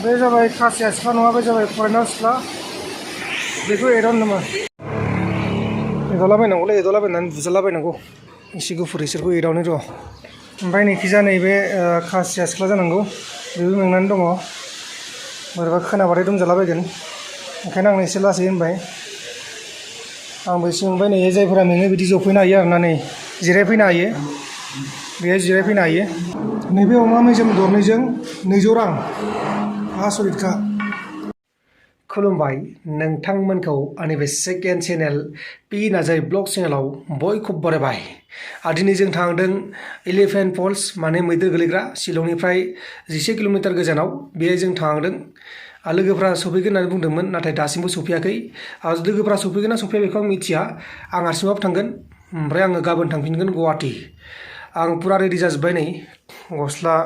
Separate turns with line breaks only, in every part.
बे जाबाय खासिया सिख्ला नङा, बे जाबाय फरायनाय सिख्ला। बेखौ एदावनो नामा? एदावलाबायनांगौलै, एदावलाबायनानै बुजालाबायनांगौ। एसे गुफुर इसोरखौ एदावनो र'। ओमफ्राय नैखिजा नैबे खासिया सिख्ला जानांगौ। बेबो मेंनानै दङ। बोरैबा खोनाबाथाय दमजालाबायगोन। ओंखायनो आं एसे लासै होनबाय। आंबो एसे मोनबाय नै जायफोरा मेङो बिदि जफैनो हायो आरोना, नै जिरायफैनो हायो। बेहाय जिरायफैनो हायो। नैबे अमा मेजेम दरनैजों 200 रां। आसरितखा। खुलुमबाय नोंथांमोनखौ आंनि बे second channel P Narzary blog चेनेलाव बयखौबो बरायबाय। दिनै जों थांदों एलिफेन्ट फल्स, माने मैदेर गोलैग्रा, शिलंनिफ्राय 11 किल'मिटार गोजानाव। बेहाय जों थांदों। लोगोफ्रा सफैगोन होननानै बुंदोंमोन, नाथाय दासिमबो सफैयाखै। लोगोफ्रा सफैगोन ना सफैया बेखौ आं मिथिया। आं हारसिंबाबो थांगोन। ओमफ्राय आङो गाबोन थांफिनगोन गुवाहाटि। आं पुरा रेडि जाजोब्बाय नै। गस्ला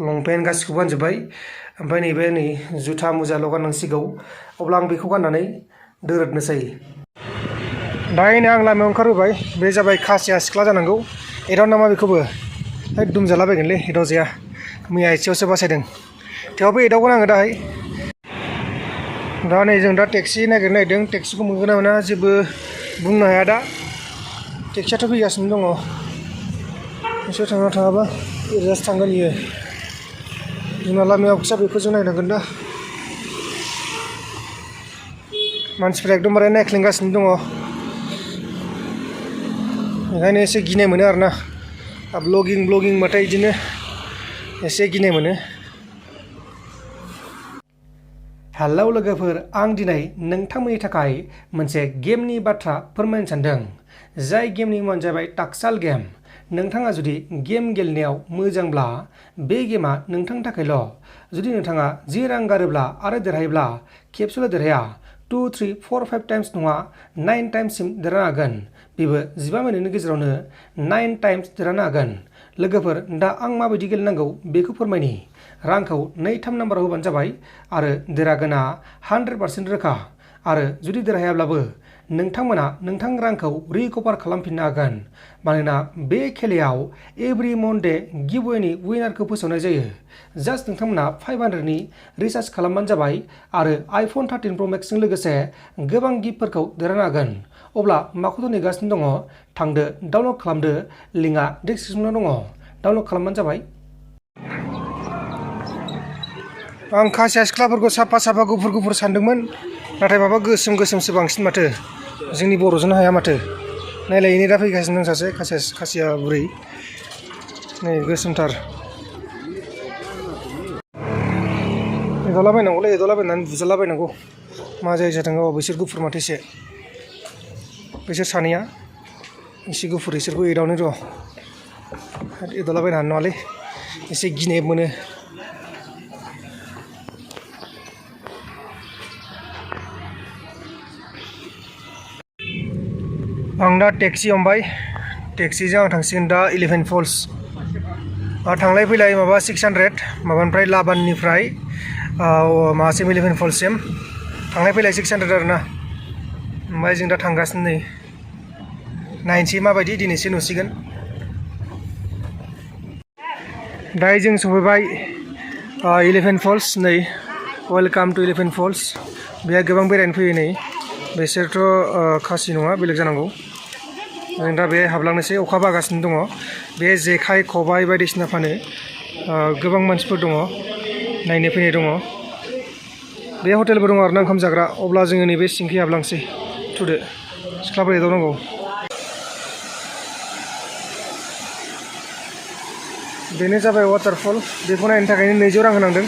लंपेन्ट गासिखौबो गानजोब्बाय। ओमफ्राय नैबे नै जुथा मुजाल' गाननांसिगौ। अब्ला आं बेखौ गाननानै दोरोदनोसै। दाहायनो आं लामायाव ओंखारबोबाय। बे जाबाय खासिया सिख्ला जानांगौ। एदाव नामा बेखौबो? एकदम जालाबायगोनलै, एदावजाया। मैया एसेयावसो बासायदों। थेवबो एदावगोन आङो दाहाय। दा नै जों दा टेक्सि नागिरनो नागिरदों। टेक्सिखौ मोनगोन ना मोना जेबो बुंनो हाया दा। टेक्सियाथ' फैगासिनो दङ। एसे थाङाबा ओरैजासो थांगोन इयो। जोंना लामाया फिसा, बेखौ जों नायनांगोन दा। मानसिफ्रा एकदमबारे नायख्लेंगासिनो दङ। ओंखायनो एसे गिनाय मोनो आरोना। ब्लगिं बाथाय बिदिनो एसे गिनाय मोनो। हेलौ लोगोफोर, आं दिनै नोंथांमोननि थाखाय मोनसे गेमनि बाथ्रा फोरमायनो सानदों। जाय गेमनि मुङानो जाबाय टाक्साल गेम। नोंथाङा जुदि गेम गेलेनायाव मोजांब्ला बे गेमा नोंथांनि थाखायल'। जुदि नोंथाङा 10 रां गारोब्ला आरो देरहायोब्ला खेबसेल' देरहाया, 2, 3, 4, 5 टाइम्स नङा 9 टाइम्ससिम देरहानो हागोन। बेबो 15 मिनिटनि गेजेरावनो 9 टाइम्स देरहानो हागोन। लोगोफोर, दा आं माबायदि गेलेनांगौ बेखौ फोरमायनि। रांखौ 2-3 नाम्बाराव होबानो जाबाय आरो देरहागोना 100% रोखा। आरो जुदि देरहायाब्लाबो नोंथांमोना नोंथांनि रांखौ रिकभार खालामफिननो हागोन। मानोना बे खेलायाव एभ्रि मन्डे गिभअवेनि उइनारखौ फोसावनाय जायो। जास्ट नोंथांमोना 500नि रिसार्ज खालामबानो जाबाय आरो आइफन 13 प्र' मेक्सजों लोगोसे गोबां गिफ्टफोरखौ देरहानो हागोन। अब्ला माखौथ' नेगासिनो दङ? थांदो, डाउनलड खालामदो। लिंकआ डिसक्रिपसनाव दङ। डाउनलड खालामबानो जाबाय। आं खासिया सिख्लाफोरखौ साफा गुफुर सानदोंमोन, नाथाय माबा गोसोमसो बांसिन माथो। जोंनि बर'जोंनो हाया माथो। नायलाय नै दा फैगासिनो दं सासे खासिया बुरै। नै गोसोमथार। एदावलाबायनांगौलै, एदावलाबायनानै बुजालाबायनांगौ। मा जायो जाथों। बिसोर गुफुर माथो एसे। बिसोर सानैया एसे गुफुर, इसोरखौ एदावनो र'। एदावलाबायनो हानाय नङालै, एसे गिनाय मोनो। आं दा टेक्सि हमबाय। टेक्सिजों आं थांसिगोन दा एलिफेन्ट फल्स। थांलाय फैलाय माबा 600, माबानिफ्राय लाबाननिफ्राय माबासिम एलिफेन्ट फल्ससिम थांलाय फैलाय 600 आरोना। ओमफ्राय जों दा थांगासिनो नै। नायनोसै माबायदि, दिनैसो नुसिगोन। दायो जों सफैबाय एलिफेन्ट फल्स। नै वेलकाम टु एलिफेन्ट फल्स। बेहाय गोबां बेरायनो फैयो नै। बिसोरथ' खासि नङा, बेलेग जानांगौ। जों दा बेहाय हाबलांनोसै। अखा हागासिनो दङ। बे जेखाइ खबाइ बायदिसिना फानो। गोबां मानसिफोर दङ, नायनो फैनाय दङ। बे हटेलबो दङ आरोना, ओंखाम जाग्रा। अब्ला जोङो नैबे सिंखै हाबलांसै। थुदो, सिख्लाफोर एदावनांगौ। बेनो जाबाय वाटारफल। बेखौ नायनो थाखायनो 200 रां होनांदों।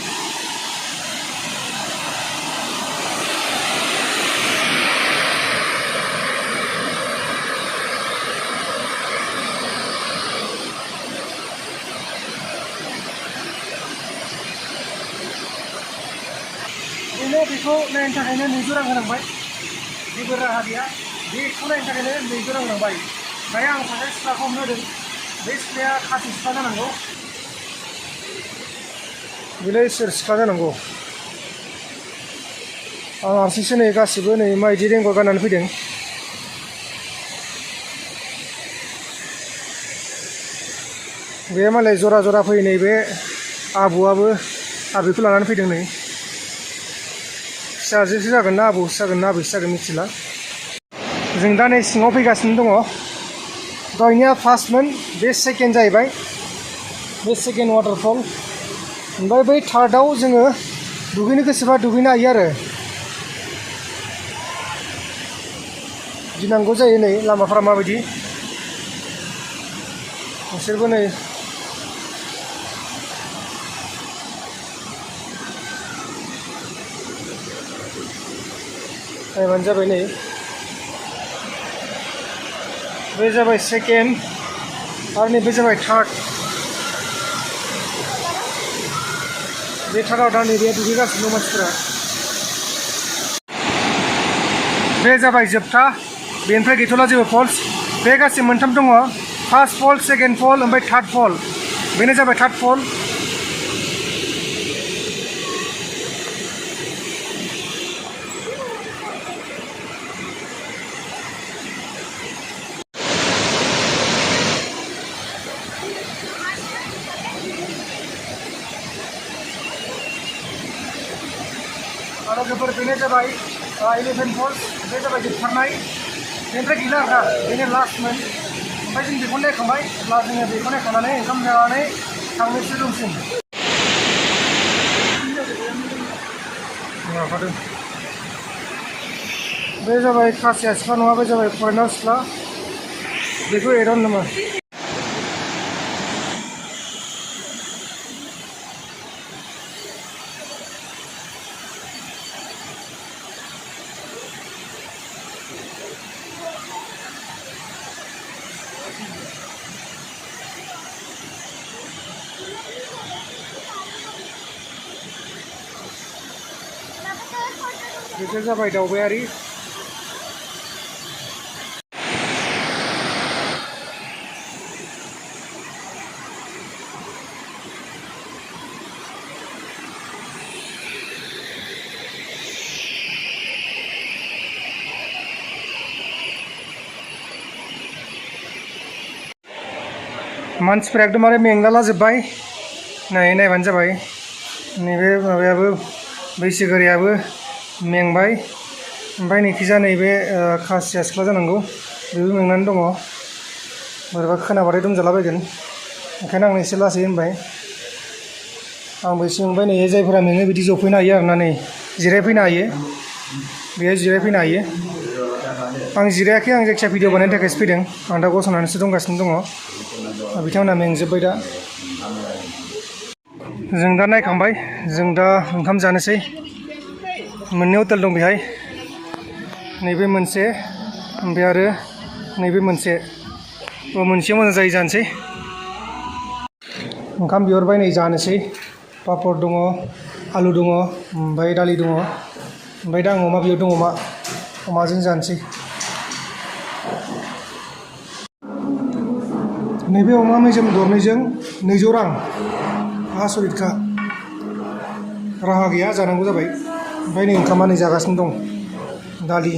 बेखौ नायनो थाखायनो 200 रां होनांबाय। जेबो राहा गैया। बेखौ नायनो थाखायनो 200 रां होनांबाय। दायो आं सासे सिख्लाखौ हमनो होदों। बे सिख्लाया खासि सिख्ला जानांगौ। बेलाय सोर सिख्ला जानांगौ? आं हारसिंसो नै, गासिबो नै माबायदि रेनकट गाननानै फैदों। बे मालाय जरा फैयो। नै बे आबौआबो बेखौ लानानै फैदों नै। फिसाजोसो जागोन ना आबौसो जागोन ना आबैसो जागोन मिथिला। जों दा नै सिङाव फैगासिनो दङ। दहायनिया फार्स्टमोन, बे सेकेन्ड जाहैबाय, बे सेकेन्ड वाटारफल। ओमफ्राय बै थार्डआव जोङो दुगैनो गोसोबा दुगैनो हायो आरो। गिनांगौ जायो नै लामाफोरा माबायदि। नोंसोरबो नै टाइमानो जाबाय नै। बे जाबाय सेकेन्ड आरो नैबे जाबाय थार्ड। बे थार्डआव दा नैबे दुगैगासिनो दं मानसिफोरा। बे जाबाय जोबथा, बेनिफ्राय गैथ'ला जेबो फल्स। बे गासै मोनथाम दङ, फार्स्ट फल, सेकेन्ड फल, ओमफ्राय थार्ड फल। बेनो जाबाय थार्ड फल। आरो गोफोर बेनो जाबाय 11 फल्स। बे जाबाय जोबथारनाय, बेनिफ्राय गैला आरोना, बेनो लास्टमोन। ओमफ्राय जों बेखौ नायखांबाय, अब्ला जोङो बेखौ नायखांनानै ओंखाम जानानै थांनोसै रुमसिम। माबादों बे जाबाय खासिया सिख्ला नङा, बे जाबाय फरेनार सिख्ला। बेखौ एदावनो नामा? बेसोर जाबाय दावबायारि। मानसिफोरा एकदमबारे मेंलाला जोब्बाय। नायबानो जाबाय, नैबे माबायाबो बैसोगोरायाबो मेंबाय। ओमफ्राय नैखिजा नैबे खासिया सिख्ला जानांगौ, बेबो मेंनानै दङ। बोरैबा खोनाबाथाय लोमजालाबायगोन, ओंखायनो आं एसे लासै होनबाय। आंबो एसे मेंबाय। नै जायफोरा मेङो बिदि जफैनो हायो आरोना, नै जिरायफैनो हायो, बेहाय जिरायफैनो हायो। आं जिरायाखै, आं जायखिया भिडिअ बानायनो थाखायसो फैदों। आं दा गसंनानैसो दंगासिनो दङ। बिथांमोना मेंजोब्बाय दा। जों दा नायखांबाय, जों दा ओंखाम जानोसै। मोननै हटेल दं बेहाय, नैबे मोनसे, ओमफ्राय आरो नैबे मोनसे। मोनसेया मोजां जायो, जानोसै। ओंखाम बिहरबाय, नै जानोसै। पापर दङ, आलु दङ, ओमफ्राय दालि दङ। ओमफ्राय दा आं अमा बिहरदों, अमाजों जानोसै। नैबे अमा मेजेम दरनैजों 200 रां। आसरितखा, राहा गैया, जानांगौ जाबाय। ओमफ्राय नै ओंखामा नै जागासिनो दं, दालि।